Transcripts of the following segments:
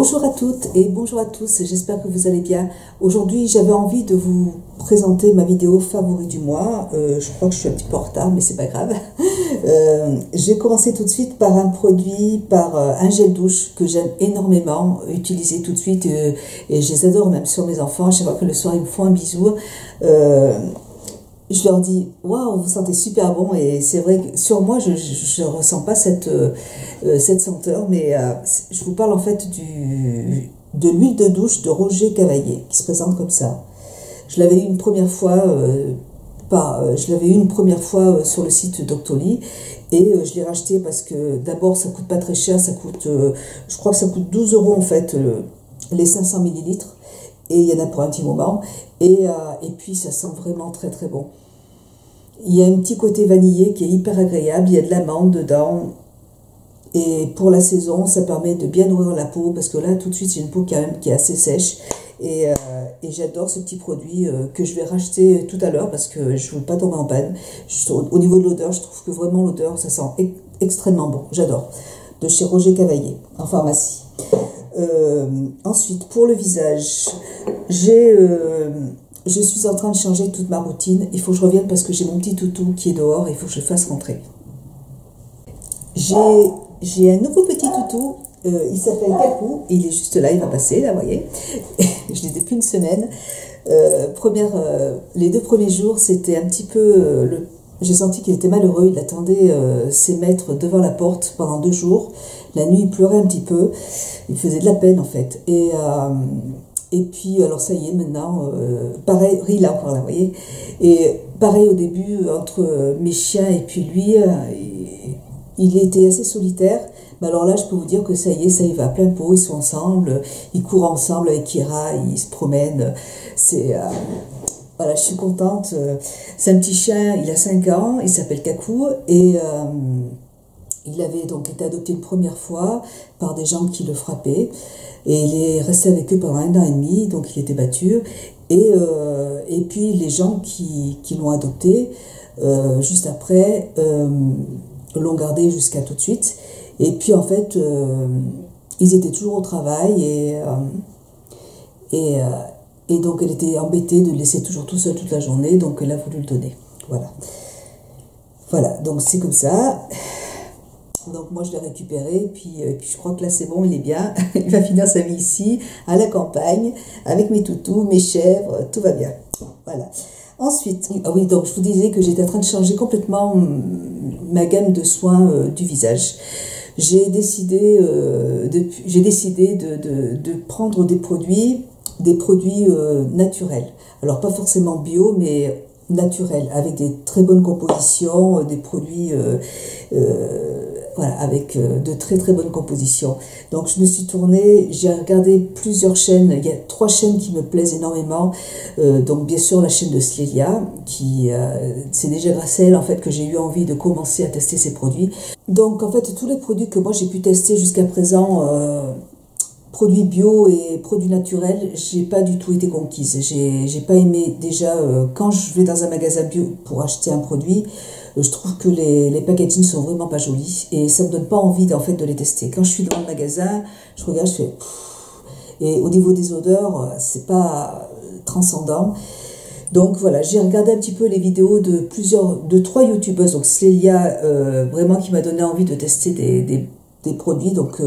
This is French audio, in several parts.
Bonjour à toutes et bonjour à tous, j'espère que vous allez bien. Aujourd'hui, j'avais envie de vous présenter ma vidéo favori du mois. Je crois que je suis un petit peu en retard, mais c'est pas grave. J'ai commencé tout de suite par un produit, par un gel douche que j'aime énormément utiliser tout de suite et je les adore même sur mes enfants. À chaque fois que le soir ils me font un bisou, je leur dis waouh, vous sentez super bon, et c'est vrai que sur moi je ne ressens pas cette senteur, mais je vous parle en fait de l'huile de douche de Roger Cavaillé qui se présente comme ça. Je l'avais eu une première fois sur le site Doctolib, et je l'ai racheté parce que d'abord ça coûte pas très cher, ça coûte je crois que ça coûte 12 € en fait les 500 millilitres, et il y en a pour un petit moment, et puis ça sent vraiment très très bon. Il y a un petit côté vanillé qui est hyper agréable, il y a de l'amande dedans, et pour la saison ça permet de bien nourrir la peau, parce que là tout de suite j'ai une peau quand même qui est assez sèche, et j'adore ce petit produit que je vais racheter tout à l'heure parce que je ne veux pas tomber en panne. Au niveau de l'odeur, je trouve que vraiment l'odeur ça sent extrêmement bon, j'adore, de chez Roger Cavaillé en pharmacie. Ensuite, pour le visage, je suis en train de changer toute ma routine. Il faut que je revienne parce que j'ai mon petit toutou qui est dehors et il faut que je le fasse rentrer. J'ai un nouveau petit toutou, il s'appelle Kakou, il est juste là, il va passer, là, vous voyez. Je l'ai depuis une semaine. Les 2 premiers jours, c'était un petit peu... J'ai senti qu'il était malheureux, il attendait ses maîtres devant la porte pendant 2 jours. La nuit, il pleurait un petit peu, il faisait de la peine en fait. Et puis, alors ça y est, maintenant, pareil, il est encore là, vous voyez. Et pareil au début, entre mes chiens et puis lui, il était assez solitaire. Mais alors là, je peux vous dire que ça y est, ça y va à plein pot, ils sont ensemble, ils courent ensemble avec Kira, ils se promènent. Voilà, je suis contente. C'est un petit chien, il a 5 ans, il s'appelle Kakou, et il avait donc été adopté une première fois par des gens qui le frappaient, et il est resté avec eux pendant 1 an et demi, donc il était battu, et puis les gens qui l'ont adopté juste après l'ont gardé jusqu'à tout de suite, et puis en fait ils étaient toujours au travail, et donc elle était embêtée de le laisser toujours tout seul toute la journée, donc elle a voulu le donner. Voilà, donc c'est comme ça. Donc moi je l'ai récupéré, puis je crois que là c'est bon, il est bien. Il va finir sa vie ici, à la campagne, avec mes toutous, mes chèvres, tout va bien. Voilà. Ensuite, ah oui, donc je vous disais que j'étais en train de changer complètement ma gamme de soins du visage. J'ai décidé de prendre des produits naturels. Alors pas forcément bio, mais naturels, avec des très bonnes compositions, des produits voilà, avec de très très bonnes compositions. Donc je me suis tournée, j'ai regardé plusieurs chaînes, il y a 3 chaînes qui me plaisent énormément. Donc bien sûr la chaîne de Clélia, c'est déjà grâce à elle en fait que j'ai eu envie de commencer à tester ces produits. Donc en fait tous les produits que moi j'ai pu tester jusqu'à présent, produits bio et produits naturels, j'ai pas du tout été conquise. J'ai pas aimé déjà quand je vais dans un magasin bio pour acheter un produit, je trouve que les packaging sont vraiment pas jolis et ça me donne pas envie en fait de les tester. Quand je suis dans le magasin, je regarde, je fais et au niveau des odeurs, c'est pas transcendant. Donc voilà, j'ai regardé un petit peu les vidéos de 3 youtubeuses, donc Clélia vraiment qui m'a donné envie de tester des produits, donc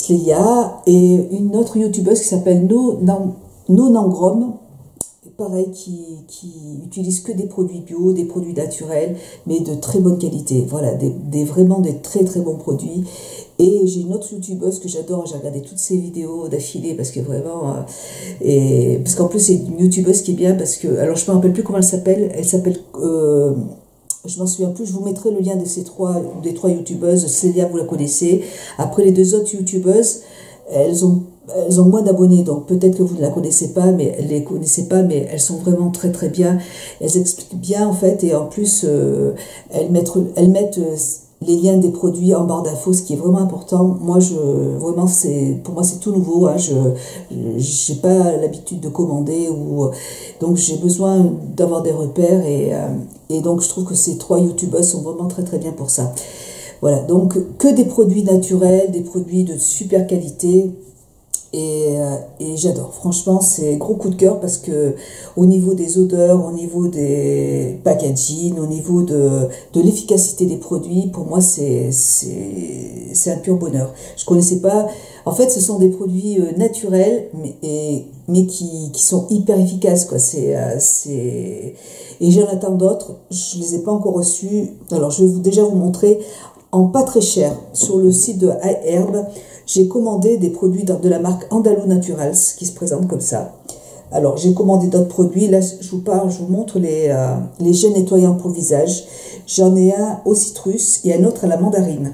Clélia, et une autre youtubeuse qui s'appelle No Nangrom, pareil, qui utilise que des produits bio, des produits naturels, mais de très bonne qualité. Voilà, vraiment des très très bons produits. Et j'ai une autre youtubeuse que j'adore, j'ai regardé toutes ses vidéos d'affilée parce que vraiment, parce qu'en plus c'est une youtubeuse qui est bien parce que, alors je me rappelle plus comment elle s'appelle, je m'en souviens plus, je vous mettrai le lien des trois youtubeuses. Célia, vous la connaissez. Après, les 2 autres youtubeuses, elles ont moins d'abonnés, donc peut-être que vous ne la connaissez pas, mais elles les connaissez pas, mais elles sont vraiment très très bien. Elles expliquent bien en fait, et en plus elles mettent les liens des produits en barre d'infos, ce qui est vraiment important. Moi, vraiment, pour moi, c'est tout nouveau. Hein. Je n'ai pas l'habitude de commander, donc j'ai besoin d'avoir des repères, et donc je trouve que ces 3 youtubeuses sont vraiment très très bien pour ça. Voilà, donc que des produits naturels, des produits de super qualité. Et j'adore. Franchement, c'est gros coup de cœur parce que au niveau des odeurs, au niveau des packaging, au niveau de l'efficacité des produits, pour moi, c'est un pur bonheur. Je connaissais pas. En fait, ce sont des produits naturels, mais qui sont hyper efficaces, quoi. Et j'en attends d'autres. Je les ai pas encore reçus. Alors, je vais déjà vous montrer en pas très cher sur le site de iHerb. J'ai commandé des produits de la marque Andalou Naturals qui se présentent comme ça. Alors, j'ai commandé d'autres produits. Là, je vous montre les gels nettoyants pour le visage. J'en ai un au citrus et un autre à la mandarine.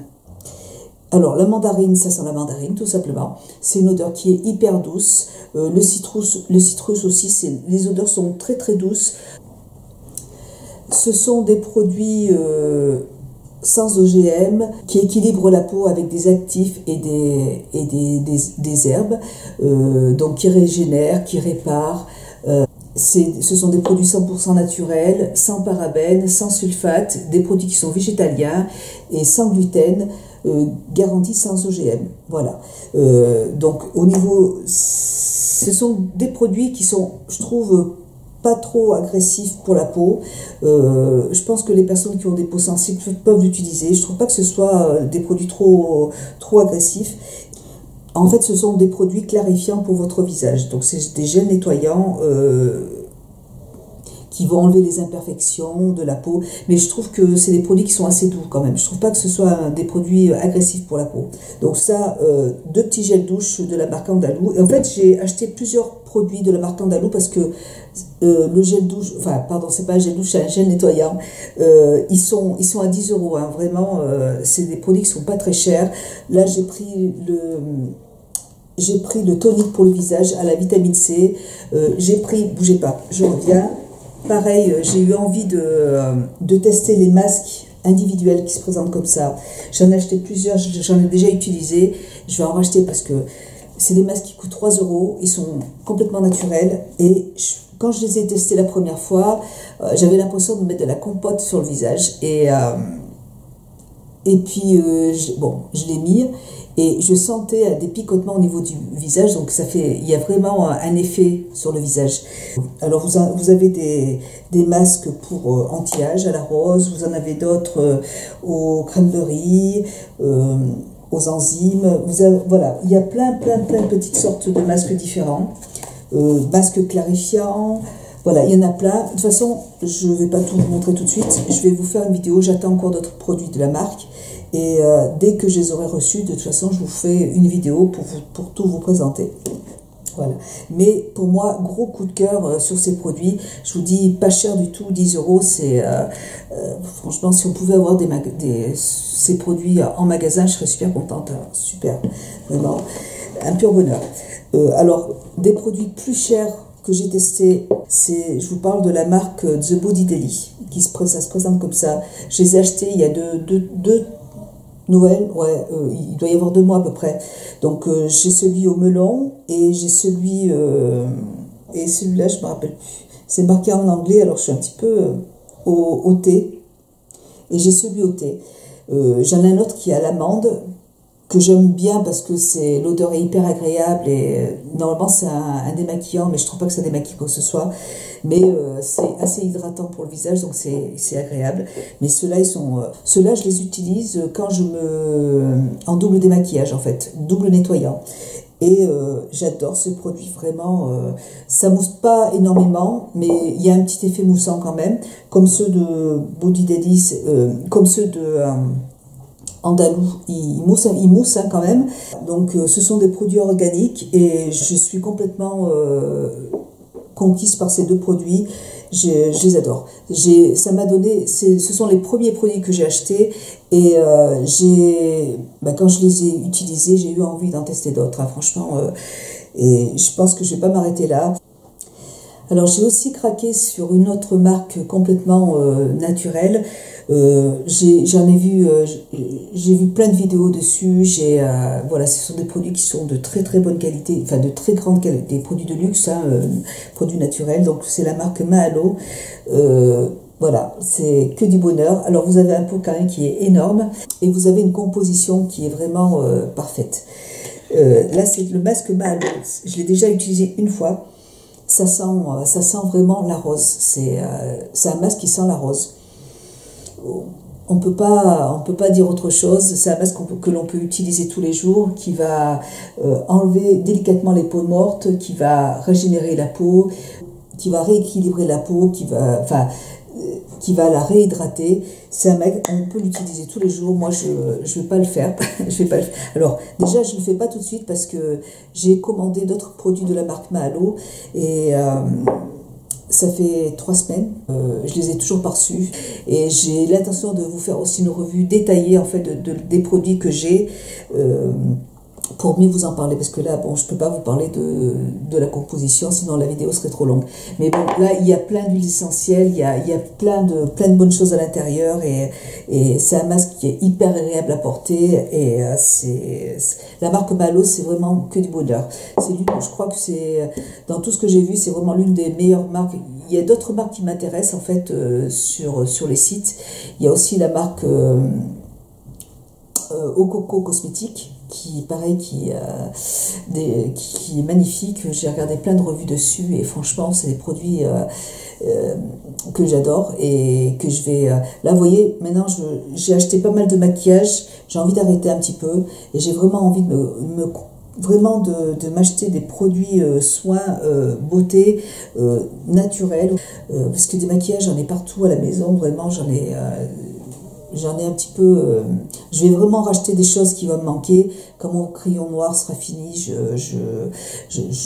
Alors, la mandarine, ça sent la mandarine, tout simplement. C'est une odeur qui est hyper douce. Le citrus aussi, les odeurs sont très très douces. Ce sont des produits sans OGM, qui équilibrent la peau avec des actifs et des herbes, donc qui régénèrent, qui réparent. Ce sont des produits 100% naturels, sans parabènes, sans sulfate, des produits qui sont végétaliens et sans gluten, garantis sans OGM. Voilà. Donc au niveau, ce sont des produits qui sont, je trouve, pas trop agressif pour la peau. Je pense que les personnes qui ont des peaux sensibles peuvent l'utiliser. Je trouve pas que ce soit des produits trop agressifs. En fait, ce sont des produits clarifiants pour votre visage. Donc, c'est des gels nettoyants qui vont enlever les imperfections de la peau. Mais je trouve que c'est des produits qui sont assez doux quand même. Je trouve pas que ce soit des produits agressifs pour la peau. Donc ça, 2 petits gels douche de la marque Andalou. Et en fait, j'ai acheté plusieurs produits de la marque Andalou parce que le gel douche, enfin pardon, c'est pas un gel douche, c'est un gel nettoyant. Ils sont à 10 €. Hein, vraiment, c'est des produits qui sont pas très chers. Là, j'ai pris le tonique pour le visage à la vitamine C. J'ai pris, bougez pas, je reviens. Pareil, j'ai eu envie de tester les masques individuels qui se présentent comme ça. J'en ai acheté plusieurs, j'en ai déjà utilisé. Je vais en racheter parce que c'est des masques qui coûtent 3 €. Ils sont complètement naturels. Et quand je les ai testés la première fois, j'avais l'impression de mettre de la compote sur le visage. Et puis, je l'ai mis. Et je sentais des picotements au niveau du visage, donc il y a vraiment un effet sur le visage. Alors vous avez des masques pour anti-âge à la rose, vous en avez d'autres aux cranberries, aux enzymes. Voilà, il y a plein de petites sortes de masques différents, masques clarifiants. Voilà, il y en a plein. De toute façon, je ne vais pas tout vous montrer tout de suite. Je vais vous faire une vidéo. J'attends encore d'autres produits de la marque. Et dès que je les aurai reçus, de toute façon, je vous fais une vidéo pour tout vous présenter. Voilà. Mais pour moi, gros coup de cœur sur ces produits. Je vous dis, pas cher du tout, 10 €. C'est franchement, si on pouvait avoir ces produits en magasin, je serais super contente. Hein. Super. Vraiment. Un pur bonheur. Alors, des produits plus chers que j'ai testé, je vous parle de la marque The Body Daily, ça se présente comme ça. Je les ai achetés il y a deux Noël, ouais, il doit y avoir 2 mois à peu près. Donc j'ai celui au melon et j'ai et celui-là je me rappelle plus. C'est marqué en anglais, alors je suis un petit peu au thé. Et j'ai celui au thé. J'en ai un autre qui est à l'amande, que j'aime bien parce que l'odeur est hyper agréable et normalement c'est un démaquillant, mais je trouve pas que ça démaquille quoi que ce soit. Mais c'est assez hydratant pour le visage, donc c'est agréable. Mais ceux-là, ceux-là, je les utilise quand en double démaquillage en fait, double nettoyant. Et j'adore ce produit, vraiment. Ça mousse pas énormément, mais il y a un petit effet moussant quand même, comme ceux de Body Daily, comme ceux de Andalou, il mousse hein, quand même. Donc ce sont des produits organiques et je suis complètement conquise par ces 2 produits. Je les adore. Ça m'a donné, ce sont les premiers produits que j'ai achetés et quand je les ai utilisés, j'ai eu envie d'en tester d'autres. Hein, franchement, et je pense que je vais pas m'arrêter là. Alors j'ai aussi craqué sur une autre marque complètement naturelle. J'ai vu plein de vidéos dessus. Voilà, ce sont des produits qui sont de très très bonne qualité, enfin de très grande qualité, des produits de luxe, hein, produits naturels. Donc c'est la marque Mahalo. Voilà, c'est que du bonheur. Alors vous avez un pot quand même qui est énorme et vous avez une composition qui est vraiment parfaite. Là, c'est le masque Mahalo. Je l'ai déjà utilisé une fois. Ça sent vraiment la rose. C'est un masque qui sent la rose. On peut pas dire autre chose. C'est un masque que l'on peut utiliser tous les jours, qui va enlever délicatement les peaux mortes, qui va régénérer la peau, qui va rééquilibrer la peau, qui va la réhydrater. C'est un masque, on peut l'utiliser tous les jours. Moi, je vais pas le faire. je vais pas le faire. Alors, déjà, je le fais pas tout de suite parce que j'ai commandé d'autres produits de la marque Mahalo et ça fait 3 semaines, je les ai toujours pas reçus et j'ai l'intention de vous faire aussi une revue détaillée en fait des produits que j'ai pour mieux vous en parler, parce que là, bon, je peux pas vous parler de la composition, sinon la vidéo serait trop longue. Mais bon, là, il y a plein d'huiles essentielles, il y a plein de bonnes choses à l'intérieur et c'est un masque qui est hyper agréable à porter et la marque Mahalo, c'est vraiment que du bonheur. Je crois que c'est, dans tout ce que j'ai vu, c'est vraiment l'une des meilleures marques. Il y a d'autres marques qui m'intéressent en fait sur les sites. Il y a aussi la marque Ococo Cosmétique, qui est magnifique. J'ai regardé plein de revues dessus et franchement c'est des produits que j'adore et que je vais là vous voyez, maintenant j'ai acheté pas mal de maquillage, j'ai envie d'arrêter un petit peu et j'ai vraiment envie de m'acheter des produits soins beauté naturels, parce que des maquillages j'en ai partout à la maison, vraiment j'en ai un petit peu. Je vais vraiment racheter des choses qui vont me manquer. Quand mon crayon noir sera fini, je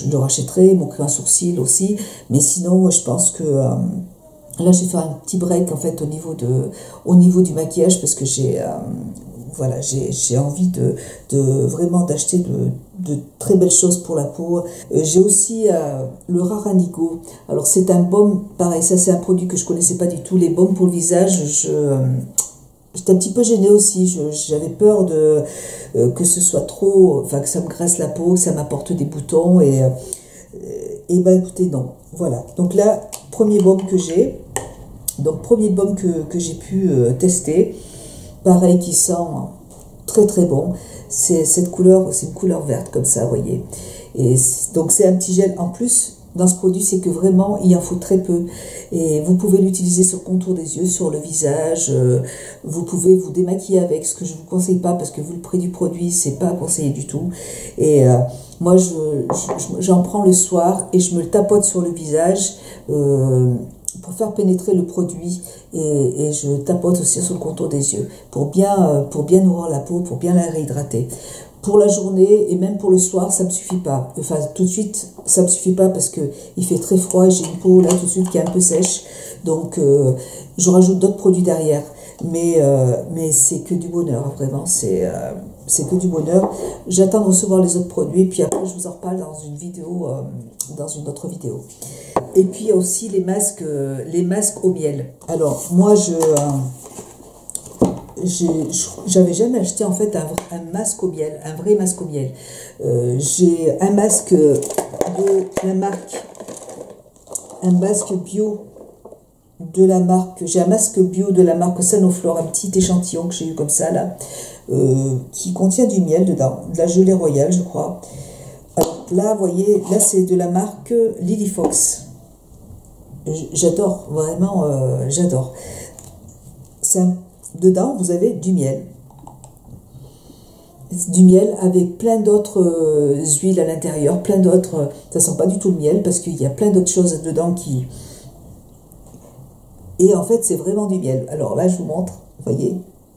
le rachèterai. Mon crayon sourcil aussi. Mais sinon, moi, je pense que là, je vais faire un petit break en fait au niveau du maquillage parce que j'ai envie de vraiment d'acheter de très belles choses pour la peau. J'ai aussi le Rare Indigo. Alors c'est un baume, pareil, ça c'est un produit que je connaissais pas du tout. Les baumes pour le visage, j'étais un petit peu gênée aussi, j'avais peur que ce soit trop, enfin que ça me graisse la peau, que ça m'apporte des boutons et ben écoutez non, voilà. Donc là, premier baume que j'ai, que j'ai pu tester, pareil qui sent très très bon, c'est cette couleur, c'est une couleur verte comme ça, vous voyez. Et donc c'est un petit gel en plus. Dans ce produit, c'est que vraiment, il en faut très peu. Et vous pouvez l'utiliser sur le contour des yeux, sur le visage. Vous pouvez vous démaquiller avec, ce que je ne vous conseille pas, parce que vu le prix du produit, c'est pas conseillé du tout. Et moi, j'en prends le soir et je me le tapote sur le visage pour faire pénétrer le produit. Et je tapote aussi sur le contour des yeux pour bien nourrir la peau, pour bien la réhydrater. Pour la journée et même pour le soir, ça me suffit pas. Enfin, tout de suite, ça me suffit pas parce que il fait très froid et j'ai une peau là tout de suite qui est un peu sèche. Donc, je rajoute d'autres produits derrière. Mais c'est que du bonheur, vraiment. C'est que du bonheur. J'attends de recevoir les autres produits, puis après, je vous en reparle dans une vidéo, dans une autre vidéo. Et puis, il y a aussi les masques au miel. Alors, moi, j'avais jamais acheté en fait un masque au miel, un vrai masque au miel. J'ai un masque de la marque, j'ai un masque bio de la marque Sanoflore, un petit échantillon que j'ai eu comme ça là, qui contient du miel dedans, de la gelée royale je crois. Alors là vous voyez, là c'est de la marque Lily Fox. J'adore, vraiment j'adore. Dedans, vous avez du miel. Du miel avec plein d'autres huiles à l'intérieur, plein d'autres... Ça sent pas du tout le miel parce qu'il y a plein d'autres choses dedans qui... Et en fait, c'est vraiment du miel. Alors là, je vous montre, vous voyez,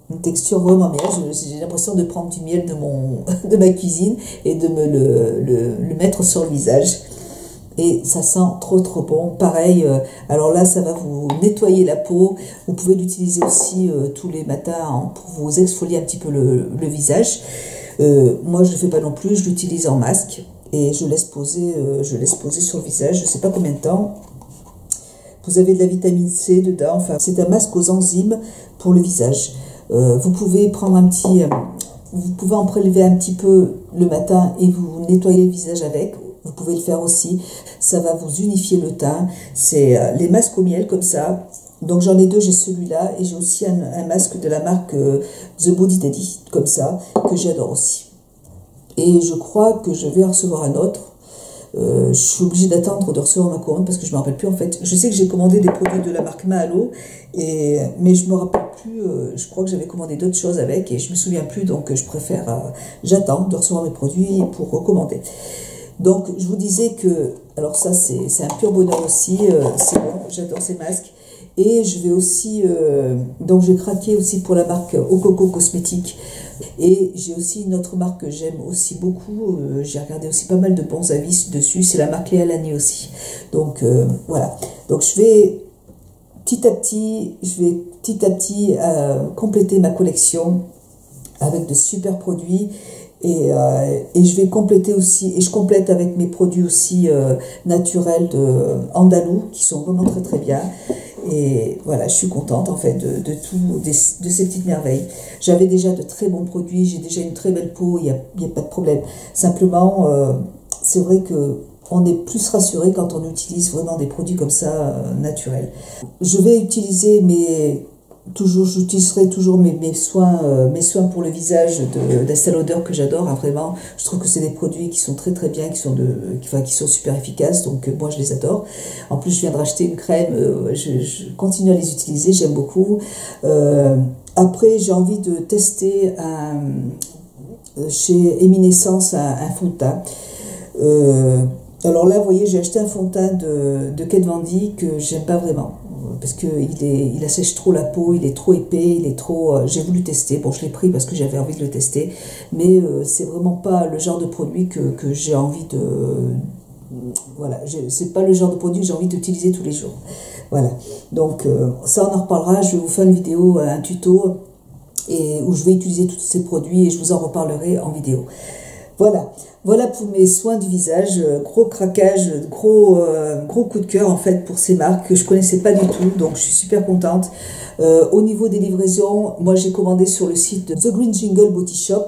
une texture vraiment miel. J'ai l'impression de prendre du miel de ma cuisine et de me le mettre sur le visage. Et ça sent trop trop bon. Pareil, alors là, ça va vous nettoyer la peau. Vous pouvez l'utiliser aussi tous les matins pour vous exfolier un petit peu le visage. Moi, je ne le fais pas non plus. Je l'utilise en masque et je laisse poser sur le visage. Je ne sais pas combien de temps. Vous avez de la vitamine C dedans. Enfin, c'est un masque aux enzymes pour le visage. Vous pouvez vous pouvez en prélever un petit peu le matin et vous nettoyer le visage avec. Vous pouvez le faire aussi, ça va vous unifier le teint. C'est les masques au miel comme ça. Donc j'en ai deux, j'ai celui-là et j'ai aussi un masque de la marque The Body Daddy, comme ça, que j'adore aussi. et je crois que je vais en recevoir un autre. Je suis obligée d'attendre de recevoir ma commande parce que je ne me rappelle plus en fait. Je sais que j'ai commandé des produits de la marque Mahalo, mais je ne me rappelle plus. Je crois que j'avais commandé d'autres choses avec et je ne me souviens plus, donc je préfère. J'attends de recevoir mes produits pour recommander. Donc je vous disais que, alors ça c'est un pur bonheur aussi, c'est bon, j'adore ces masques. Et je vais aussi, donc j'ai craqué aussi pour la marque Ococo Cosmétiques. Et j'ai aussi une autre marque que j'aime aussi beaucoup, j'ai regardé aussi pas mal de bons avis dessus, c'est la marque Léa Lani aussi. Donc voilà, donc je vais petit à petit compléter ma collection avec de super produits. Et je vais compléter aussi, et je complète avec mes produits aussi naturels de Andalou, qui sont vraiment très très bien. Et voilà, je suis contente en fait de ces petites merveilles. J'avais déjà de très bons produits, j'ai déjà une très belle peau, il y a pas de problème. Simplement, c'est vrai que on est plus rassuré quand on utilise vraiment des produits comme ça, naturels. Je vais utiliser j'utiliserai toujours mes soins pour le visage d'Estée Lauder que j'adore, hein, vraiment. Je trouve que c'est des produits qui sont très très bien, qui sont super efficaces, donc moi je les adore. En plus je viens de racheter une crème, je continue à les utiliser, j'aime beaucoup. Après j'ai envie de tester chez Eminescence un fond de teint. Alors là, vous voyez, j'ai acheté un fond de teint de Kat Von D que j'aime pas vraiment. Parce qu'il assèche trop la peau, il est trop épais, il est trop... j'ai voulu tester, bon je l'ai pris parce que j'avais envie de le tester, mais c'est vraiment pas le genre de produit que j'ai envie de... Voilà, c'est pas le genre de produit que j'ai envie d'utiliser tous les jours. Voilà, donc ça on en reparlera, je vais vous faire une vidéo, un tuto, où je vais utiliser tous ces produits et je vous en reparlerai en vidéo. Voilà pour mes soins du visage, gros craquage, gros coup de cœur en fait pour ces marques que je connaissais pas du tout, donc je suis super contente. Au niveau des livraisons, moi j'ai commandé sur le site de The Green Jingle Body Shop.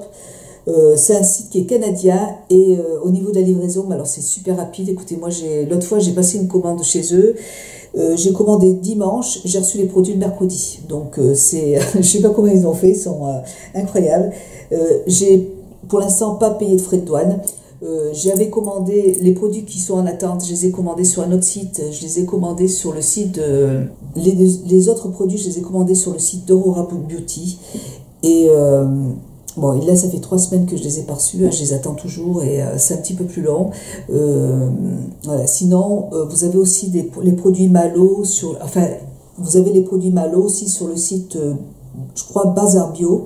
C'est un site qui est canadien et au niveau de la livraison, alors c'est super rapide. Écoutez, moi l'autre fois j'ai passé une commande chez eux. J'ai commandé dimanche, j'ai reçu les produits le mercredi. Donc je sais pas comment ils ont fait, ils sont incroyables. J'ai pour l'instant pas payé de frais de douane. J'avais commandé les produits qui sont en attente, je les ai commandés sur un autre site, je les ai commandés sur le site les autres produits, je les ai commandés sur le site d'Aurora Beauty. Et bon, et là ça fait 3 semaines que je les ai pas reçus, je les attends toujours et c'est un petit peu plus long. Voilà. Sinon, vous avez aussi les produits Mahalo vous avez les produits Mahalo aussi sur le site, je crois Bazar Bio,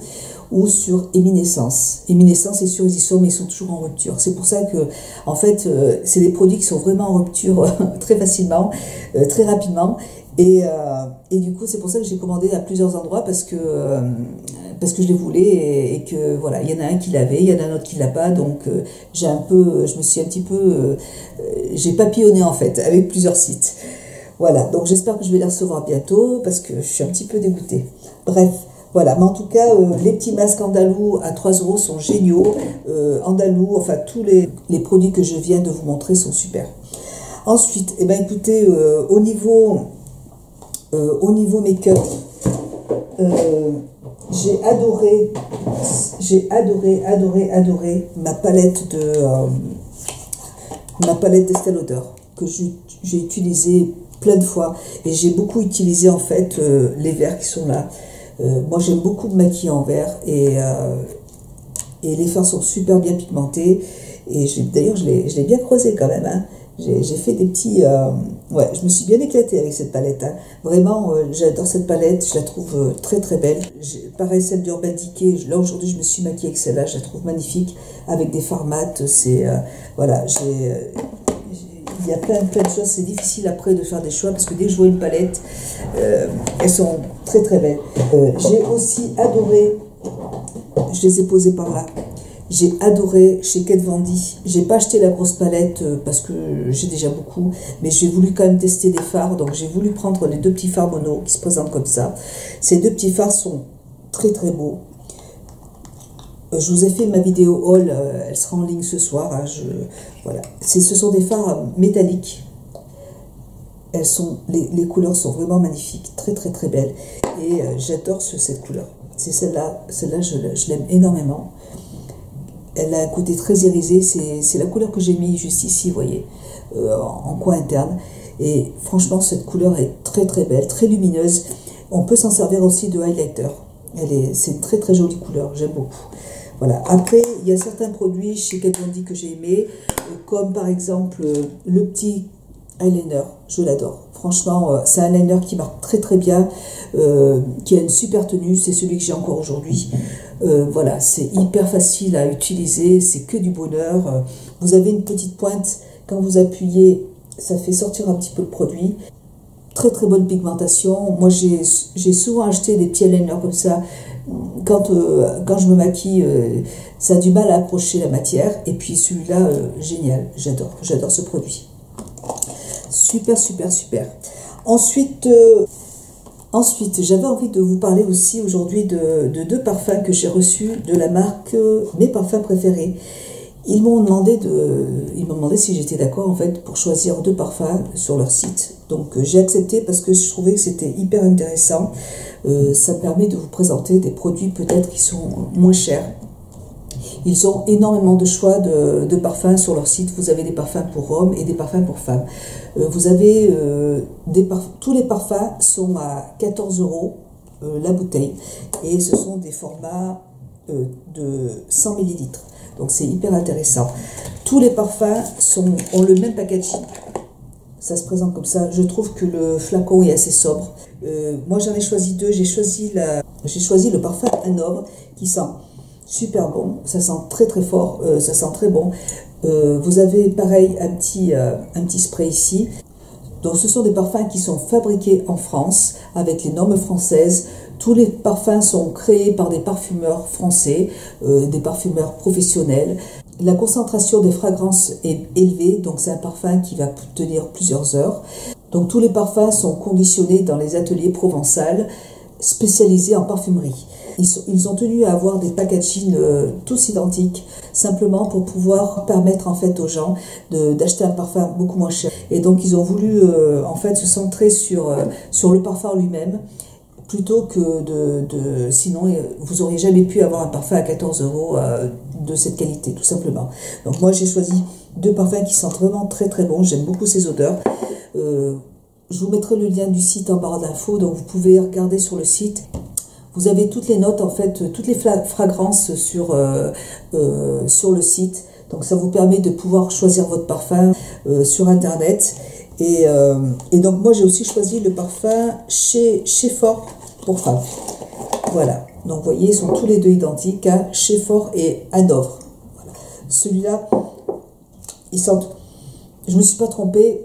ou sur Eminescence. Eminescence est sûr, ils y sont, mais ils sont toujours en rupture. C'est pour ça que, en fait, c'est des produits qui sont vraiment en rupture très facilement, très rapidement. Et du coup, c'est pour ça que j'ai commandé à plusieurs endroits parce que je les voulais et que voilà, il y en a un qui l'avait, il y en a un autre qui l'a pas. Donc je me suis un petit peu, j'ai papillonné en fait avec plusieurs sites. Voilà, donc j'espère que je vais les recevoir bientôt parce que je suis un petit peu dégoûtée. Bref. Voilà, mais en tout cas, les petits masques Andalou à 3 € sont géniaux. Andalou, enfin tous les produits que je viens de vous montrer sont super. Ensuite, eh ben, écoutez, au niveau make-up, j'ai adoré ma palette d'Estée Lauder que j'ai utilisée plein de fois et j'ai beaucoup utilisé en fait les verres qui sont là. Moi j'aime beaucoup me maquiller en vert et les fards sont super bien pigmentés et d'ailleurs je l'ai bien creusé quand même, hein. J'ai fait des petits... ouais, je me suis bien éclatée avec cette palette, hein. Vraiment, j'adore cette palette, je la trouve très très belle. Pareil, celle d'Urban Decay, là aujourd'hui je me suis maquillée avec celle-là, je la trouve magnifique, avec des fards mat, voilà, il y a plein de choses, c'est difficile après de faire des choix, parce que dès que je vois une palette, elles sont très très belles. J'ai aussi adoré, je les ai posées par là, j'ai adoré chez Kat Von D. J'ai pas acheté la grosse palette parce que j'ai déjà beaucoup, mais j'ai voulu quand même tester des fards, donc j'ai voulu prendre les 2 petits fards mono qui se présentent comme ça. Ces 2 petits fards sont très très beaux. Je vous ai fait ma vidéo haul, elle sera en ligne ce soir. Hein, voilà. Ce sont des fards métalliques. Les couleurs sont vraiment magnifiques, très très très belles. Et j'adore cette couleur. C'est celle-là je l'aime énormément. Elle a un côté très irisé, c'est la couleur que j'ai mis juste ici, vous voyez, en coin interne. Et franchement, cette couleur est très très belle, très lumineuse. On peut s'en servir aussi de highlighter. C'est une très très jolie couleur, j'aime beaucoup. Voilà. Après, il y a certains produits chez Kat Von D que j'ai aimés, comme par exemple le petit eyeliner, je l'adore. Franchement, c'est un eyeliner qui marque très très bien, qui a une super tenue, c'est celui que j'ai encore aujourd'hui. Voilà, c'est hyper facile à utiliser, c'est que du bonheur. Vous avez une petite pointe, quand vous appuyez, ça fait sortir un petit peu le produit. Très très bonne pigmentation. Moi j'ai souvent acheté des petits eyeliners comme ça. Quand je me maquille, ça a du mal à approcher la matière. Et puis celui-là, génial, j'adore ce produit. Super, super, super. Ensuite, j'avais envie de vous parler aussi aujourd'hui de deux parfums que j'ai reçus de la marque Mes Parfums Préférés. Ils m'ont demandé si j'étais d'accord en fait pour choisir deux parfums sur leur site. Donc j'ai accepté parce que je trouvais que c'était hyper intéressant. Ça permet de vous présenter des produits peut-être qui sont moins chers. Ils ont énormément de choix de parfums sur leur site. Vous avez des parfums pour hommes et des parfums pour femmes. Vous avez tous les parfums sont à 14 € la bouteille. Et ce sont des formats de 100 ml. Donc c'est hyper intéressant. Tous les parfums ont le même packaging. Ça se présente comme ça. Je trouve que le flacon est assez sobre. Moi j'en ai choisi deux. J'ai choisi le parfum Hanovre qui sent super bon. Ça sent très très fort. Ça sent très bon. Vous avez pareil un petit spray ici. Donc ce sont des parfums qui sont fabriqués en France avec les normes françaises. Tous les parfums sont créés par des parfumeurs français, des parfumeurs professionnels. La concentration des fragrances est élevée, donc c'est un parfum qui va tenir plusieurs heures. Donc tous les parfums sont conditionnés dans les ateliers provençaux spécialisés en parfumerie. Ils ont tenu à avoir des packagings tous identiques, simplement pour pouvoir permettre en fait aux gens d'acheter un parfum beaucoup moins cher. Et donc ils ont voulu en fait se centrer sur le parfum lui-même, plutôt que sinon vous auriez jamais pu avoir un parfum à 14 € de cette qualité, tout simplement. Donc moi j'ai choisi deux parfums qui sentent vraiment très très bons. J'aime beaucoup ces odeurs. Je vous mettrai le lien du site en barre d'infos, donc vous pouvez regarder sur le site. Vous avez toutes les notes en fait, toutes les fragrances sur le site. Donc ça vous permet de pouvoir choisir votre parfum sur internet. Et donc moi j'ai aussi choisi le parfum chez Fort pour femmes. Voilà, donc vous voyez, ils sont tous les deux identiques, hein, chez Fort et Hanovre. Voilà. Celui-là, ils sentent. Je me suis pas trompée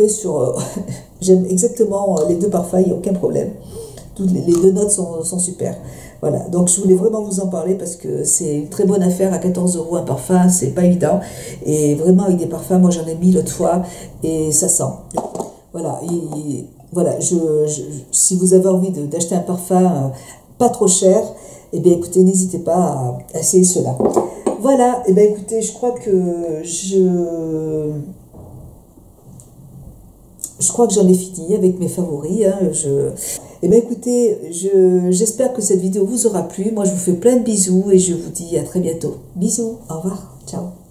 sur. J'aime exactement les deux parfums, il n'y a aucun problème. Les deux notes sont super. Voilà, donc je voulais vraiment vous en parler parce que c'est une très bonne affaire. À 14 € un parfum, c'est pas évident. Et vraiment avec des parfums, moi j'en ai mis l'autre fois et ça sent. Voilà, voilà, si vous avez envie d'acheter un parfum pas trop cher, eh bien écoutez, n'hésitez pas à essayer cela. Voilà, et bien écoutez, je crois que j'en ai fini avec mes favoris. Hein, Eh bien écoutez, j'espère que cette vidéo vous aura plu. Moi je vous fais plein de bisous et je vous dis à très bientôt. Bisous, au revoir, ciao.